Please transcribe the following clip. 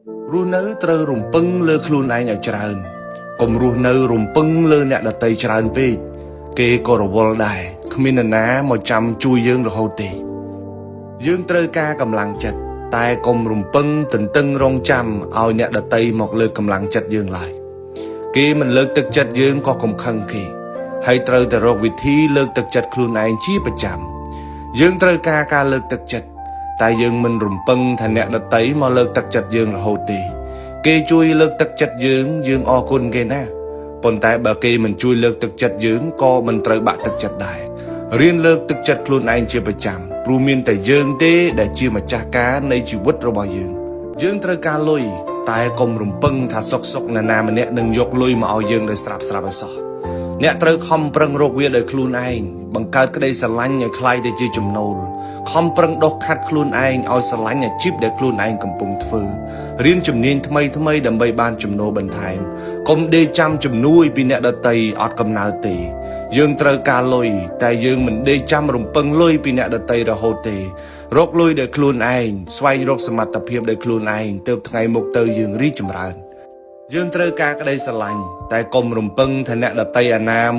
រស់នៅត្រូវរំពឹងលើខ្លួនឯងឲ្យច្រើនកុំរស់នៅរំពឹងលើអ្នកដទៃច្រើនពេកគេក៏រវល់ដែរគ្មាននរណាមកចាំជួយយើងរហូតទេយើងត្រូវការកម្លាំងចិត្តតែកុំរំពឹងទន្ទឹងរង់ចាំឲ្យអ្នកដទៃមកលើកកម្លាំងចិត្តយើងឡើយគេមិនលើកទឹកចិត្តយើងក៏កុំខឹងគេហើយត្រូវតែរកវិធីលើកទឹកចិត្តខ្លួនឯងជាប្រចាំយើងត្រូវការលើកទឹកចិត្តតែយើងមិនរំពឹងថាអ្នកដទៃមកលើកទឹកចិត្តយើងរហូតទេគេជួយលើកទឹកចិត្តយើងអរគុណគេណាប៉ុន្តែបើគេមិនជួយលើកទឹកចិត្តយើងក៏មិនត្រូវបាក់ទឹកចិត្តដែររៀនលើកទឹកចិត្តខ្លួនឯងជាប្រចាំព្រោះមានតែយើងទេដែលជាម្ចាស់ការនៃជីវិតរបស់យើងត្រូវការលុយតែកុំរំពឹងថាសុកណានាម្នាក់នឹងយកលុយមកឲ្យយើងដោយស្រាប់ឲ្យសោះអ្នកត្រូវខំប្រឹងរកវាដោយខ្លួនឯងបង្កើតក្តីស្រឡាញ់ឲ្យคล้ายទៅជាចំណូលខំប្រឹងដុសខាត់ខ្លួនឯងឲ្យស្រឡាញ់អាជីពដែលខ្លួនឯងកំពុងធ្វើរៀនជំនាញថ្មីដើម្បីបានចំណូលបន្ថែមកុំដេកចាំជំនួយពីអ្នកដទៃអត់កំណើតទេយើងត្រូវការលុយតែយើងមិនដេកចាំរំពឹងលុយពីអ្នកដទៃរហូតទេរកលុយដោយខ្លួនឯងស្វែងរកសមត្ថភាពដោយខ្លួនឯងទើបថ្ងៃមុខទៅយើងរីកចម្រើនយើងត្រូវការក្តីស្រឡាញ់តែកុំរំពឹងថាអ្នកដទៃអាណា